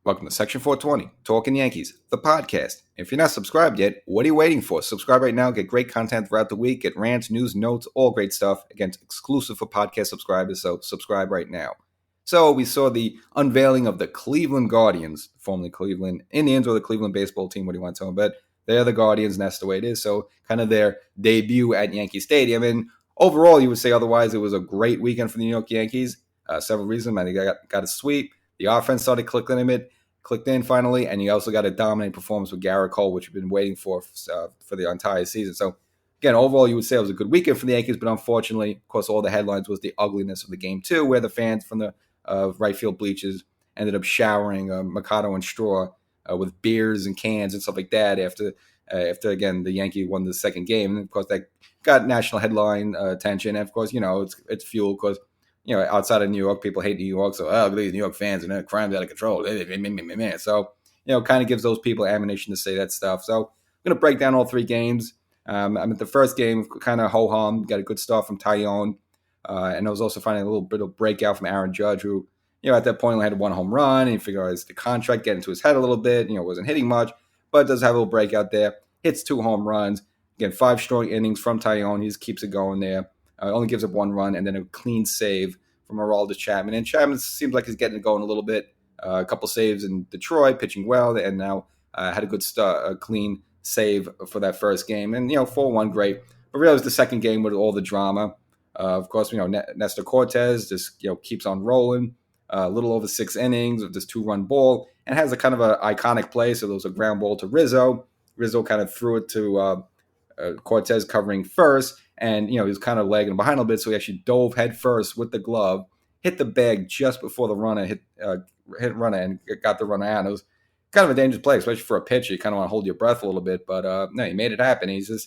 Welcome to Section 420, Talkin Yankees, the podcast. If you're not subscribed yet, what are you waiting for? Subscribe right now, get great content throughout the week, get rants, news, notes, all great stuff. Again, exclusive for podcast subscribers, so subscribe right now. So we saw the unveiling of the Cleveland Guardians, formerly Cleveland Indians or the Cleveland baseball team, what do you want to tell them? But they're the Guardians, and that's the way it is. So kind of their debut at Yankee Stadium. And overall, you would say otherwise, it was a great weekend for the New York Yankees. Several reasons. I think I got a sweep. The offense started clicking clicked in finally, and you also got a dominant performance with Garrett Cole, which you've been waiting for the entire season. So, again, overall, you would say it was a good weekend for the Yankees, but unfortunately, of course, all the headlines was the ugliness of the game, too, where the fans from the right field bleachers ended up showering Mikado and Straw with beers and cans and stuff like that after again, the Yankee won the second game. And, of course, that got national headline attention. And, of course, it's fueled because outside of New York, people hate New York. So, these New York fans and crime's out of control. So, kind of gives those people ammunition to say that stuff. So, I'm going to break down all three games. The first game, kind of ho-hum, got a good start from Taillon. And I was also finding a little bit of breakout from Aaron Judge, who, at that point only had one home run. And you figure the contract getting into his head a little bit, wasn't hitting much, but does have a little breakout there. Hits 2 home runs. Again, 5 strong innings from Taillon. He just keeps it going there. Only gives up 1 run, and then a clean save from Aroldis Chapman. And Chapman seems like he's getting it going a little bit. A couple saves in Detroit, pitching well, and now had a good start, a clean save for that first game. And, 4-1, great. But really, it was the second game with all the drama. Of course, Nestor Cortez just, keeps on rolling. A little over 6 innings of this 2-run ball, and has a kind of an iconic play. So there was a ground ball to Rizzo. Rizzo kind of threw it to Cortez covering first. And, he was kind of lagging behind a little bit, so he actually dove head first with the glove, hit the bag just before the runner hit runner and got the runner out. It was kind of a dangerous play, especially for a pitcher. You kind of want to hold your breath a little bit, but no, he made it happen. The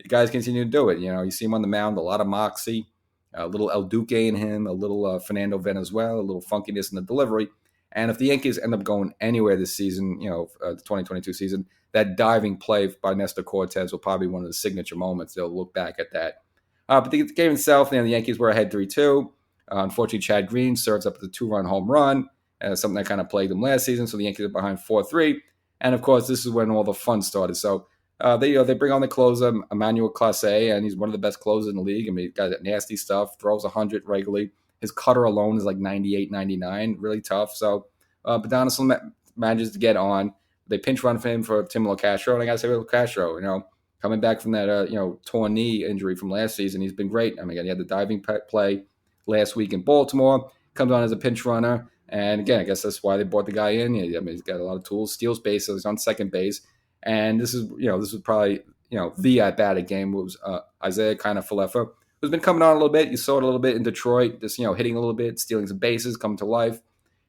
guys continue to do it. You see him on the mound, a lot of moxie, a little El Duque in him, a little Fernando Venezuela, a little funkiness in the delivery. And if the Yankees end up going anywhere this season, the 2022 season, that diving play by Nestor Cortez will probably be one of the signature moments. They'll look back at that. But the game itself, the Yankees were ahead 3-2. Unfortunately, Chad Green serves up the 2-run home run, something that kind of plagued them last season. So the Yankees are behind 4-3. And, of course, this is when all the fun started. So they bring on the closer, Emmanuel Clase, and he's one of the best closers in the league. I mean, he's got that nasty stuff, throws 100 regularly. His cutter alone is like 98, 99, really tough. So but Donaldson manages to get on. They pinch run for him for Tim LoCastro, and I got to say, LoCastro, coming back from that, torn knee injury from last season, he's been great. I mean, he had the diving play last week in Baltimore, comes on as a pinch runner, and again, I guess that's why they brought the guy in. I mean, he's got a lot of tools, steals base, so he's on second base, and this is probably, the at-bat game was Isaiah Kiner-Falefa, who's been coming on a little bit. You saw it a little bit in Detroit, just, hitting a little bit, stealing some bases, coming to life.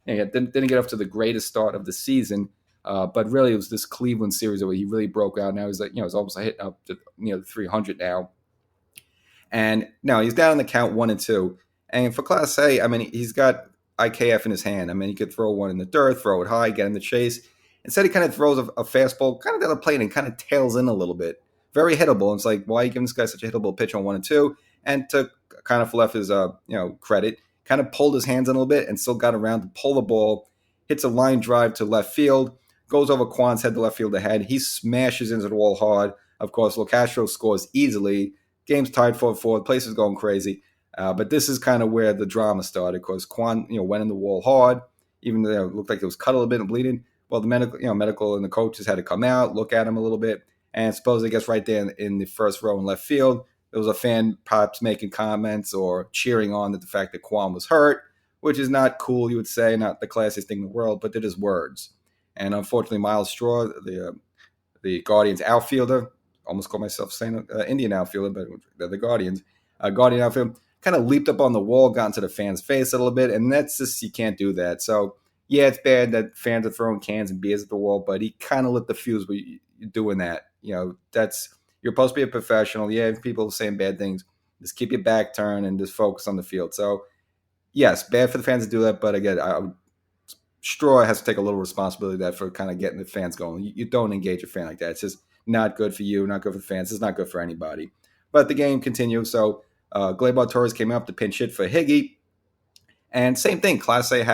Didn't get off to the greatest start of the season, but really it was this Cleveland series where he really broke out. Now he's like, he's almost hitting up to 300 now, and now he's down in the count 1-2. And for Class A, I mean, he's got IKF in his hand. I mean, he could throw one in the dirt, throw it high, get in the chase. Instead, he kind of throws a fastball kind of down the plate and kind of tails in a little bit. Very hittable. And it's like, why are you giving this guy such a hittable pitch on 1-2? And to kind of Falefa's credit, kind of pulled his hands in a little bit and still got around to pull the ball, hits a line drive to left field, goes over Kwan's head to left field ahead. He smashes into the wall hard. Of course, LoCastro scores easily. Game's tied 4-4. The place is going crazy. But this is kind of where the drama started because Kwan, went in the wall hard, even though it looked like it was cut a little bit and bleeding. Well, the medical and the coaches had to come out, look at him a little bit, and supposedly gets right there in the first row in left field. There was a fan perhaps making comments or cheering on the fact that Kwan was hurt, which is not cool, you would say, not the classiest thing in the world, but it is words. And unfortunately, Miles Straw, the Guardians outfielder, almost called myself saying Indian outfielder, but they're the Guardians, Guardian outfielder, kind of leaped up on the wall, got into the fan's face a little bit, and that's just, you can't do that. So, yeah, it's bad that fans are throwing cans and beers at the wall, but he kind of lit the fuse by doing that. You're supposed to be a professional. Yeah, if people are saying bad things, just keep your back turned and just focus on the field. So, yes, bad for the fans to do that, but again, Straw has to take a little responsibility that for kind of getting the fans going. You don't engage a fan like that. It's just not good for you, not good for the fans. It's not good for anybody. But the game continues. So Gleyber Torres came up to pinch hit for Higgy. And same thing, Class A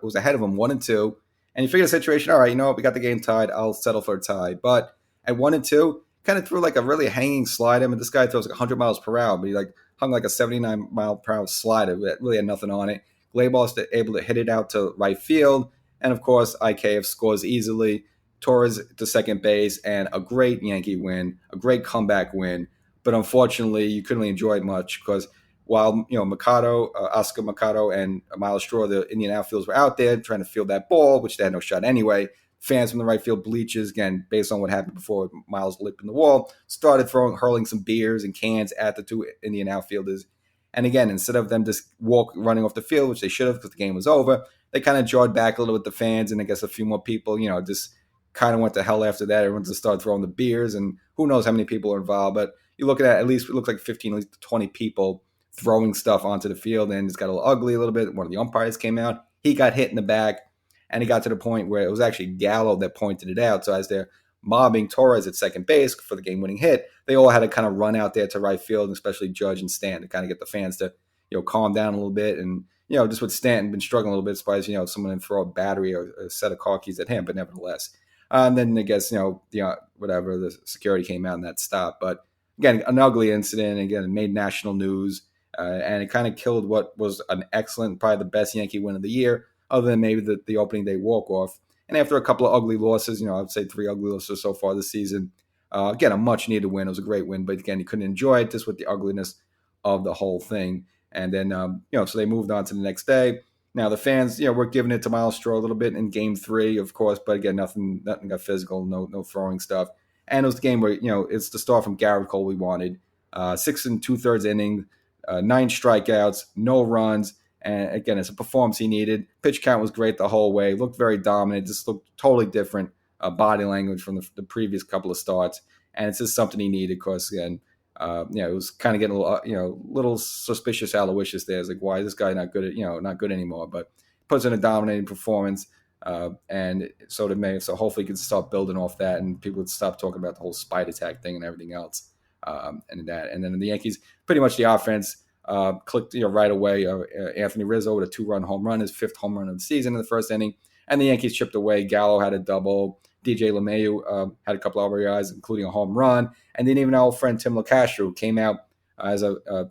was ahead of him 1-2. And you figure the situation, all right, you know what, we got the game tied. I'll settle for a tie. But at 1-2, kind of threw like a really hanging slide. I mean, this guy throws like 100 miles per hour, but he like hung like a 79 mile per hour slider that really had nothing on it. Glayball's able to hit it out to right field. And of course, IKF scores easily. Torres to second base, and a great Yankee win, a great comeback win. But unfortunately, you couldn't really enjoy it much because while Oscar Mercado, and Miles Straw, the Indian outfielders, were out there trying to field that ball, which they had no shot anyway. Fans from the right field bleachers, again, based on what happened before Miles lipped in the wall, started hurling some beers and cans at the two Indian outfielders. And again, instead of them just running off the field, which they should have because the game was over, they kind of jawed back a little with the fans, and I guess a few more people, just kind of went to hell after that. Everyone just started throwing the beers, and who knows how many people are involved. But you look at least it looks like 15, at least 20 people throwing stuff onto the field, and it's got a little ugly a little bit. One of the umpires came out. He got hit in the back, and it got to the point where it was actually Gallo that pointed it out. So as they're mobbing Torres at second base for the game-winning hit, they all had to kind of run out there to right field, and especially Judge and Stanton, to kind of get the fans to calm down a little bit. And just with Stanton been struggling a little bit, surprised someone didn't throw a battery or a set of car keys at him, but nevertheless. And then I guess whatever, the security came out and that stopped. But again, an ugly incident. Again, it made national news, and it kind of killed what was an excellent, probably the best Yankee win of the year, other than maybe the opening day walk-off. And after a couple of ugly losses, I'd say 3 ugly losses so far this season, again, a much-needed win. It was a great win, but again, you couldn't enjoy it just with the ugliness of the whole thing. And then, so they moved on to the next day. Now, the fans, were giving it to Miles Straw a little bit in Game 3, of course, but again, nothing got physical, no throwing stuff. And it was the game where, it's the start from Garrett Cole we wanted. 6 2/3 inning, 9 strikeouts, no runs. And again, it's a performance he needed. Pitch count was great the whole way. Looked very dominant. Just looked totally different body language from the previous couple of starts. And it's just something he needed because, again, it was kind of getting a little suspicious Aloysius there. It's like, why is this guy not good anymore? But puts in a dominating performance, and so hopefully he can start building off that, and people would stop talking about the whole spite attack thing and everything else, and then the Yankees, pretty much the offense clicked right away. Anthony Rizzo with a 2-run home run, his 5th home run of the season in the first inning, and the Yankees chipped away. Gallo had a double. DJ LeMahieu had a couple of RBIs, including a home run. And then even our old friend Tim LeCastro came out as a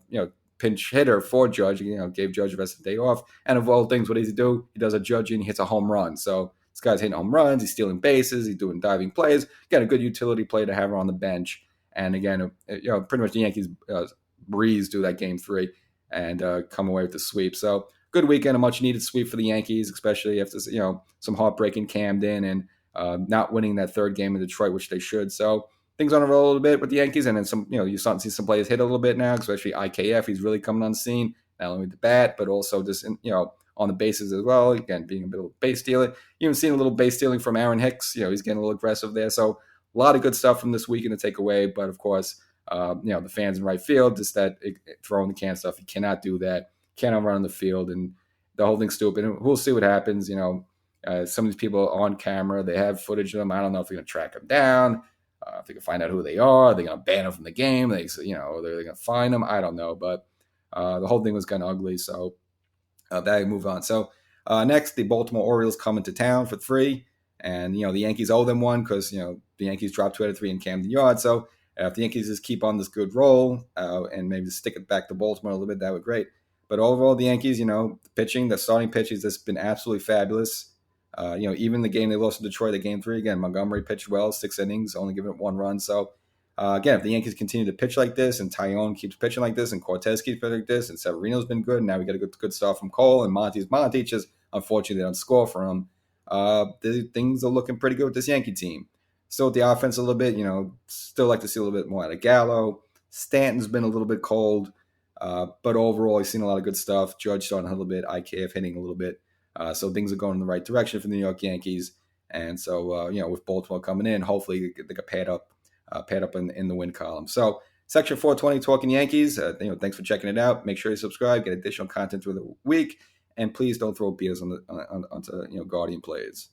pinch hitter for Judge. Gave Judge the rest of the day off. And of all things, what does he do? He does a Judge and he hits a home run. So this guy's hitting home runs. He's stealing bases. He's doing diving plays. Got a good utility player to have on the bench. And again, pretty much the Yankees breezed through that Game 3 and come away with the sweep. So good weekend, a much needed sweep for the Yankees, especially after some heartbreak in Camden and not winning that 3rd game in Detroit, which they should. So things on a roll a little bit with the Yankees, and then some, you're starting to see some players hit a little bit now, especially IKF. He's really coming on the scene, not only with the bat, but also just, on the bases as well. Again, being a bit of a base stealer. You even seen a little base stealing from Aaron Hicks. He's getting a little aggressive there. So a lot of good stuff from this weekend to take away. But of course, the fans in right field, just that throwing the can stuff. You cannot do that. Cannot run on the field, and the whole thing's stupid. And we'll see what happens. Some of these people on camera, they have footage of them. I don't know if they're going to track them down, if they can find out who they are. They're going to ban them from the game. They're going to fine them. I don't know. But the whole thing was kind of ugly. So that move on. So next, the Baltimore Orioles come into town for 3. And, the Yankees owe them one because, the Yankees dropped 2 out of 3 in Camden Yards. So if the Yankees just keep on this good roll and maybe stick it back to Baltimore a little bit, that would be great. But overall, the Yankees, the pitching, the starting pitching has just been absolutely fabulous. Even the game they lost to Detroit, the Game 3, again, Montgomery pitched well, 6 innings, only giving it 1 run. So, again, if the Yankees continue to pitch like this and Tyone keeps pitching like this and Cortez keeps pitching like this and Severino's been good, and now we got a good start from Cole and Monty just, unfortunately, they don't score for him. Things are looking pretty good with this Yankee team. Still with the offense a little bit, still like to see a little bit more out of Gallo. Stanton's been a little bit cold, but overall, he's seen a lot of good stuff. Judge starting a little bit, IKF hitting a little bit. So things are going in the right direction for the New York Yankees. And so, with Baltimore coming in, hopefully they get paired up in the win column. So Section 420, Talkin Yankees. Thanks for checking it out. Make sure you subscribe, get additional content through the week. And please don't throw beers onto Guardian plays.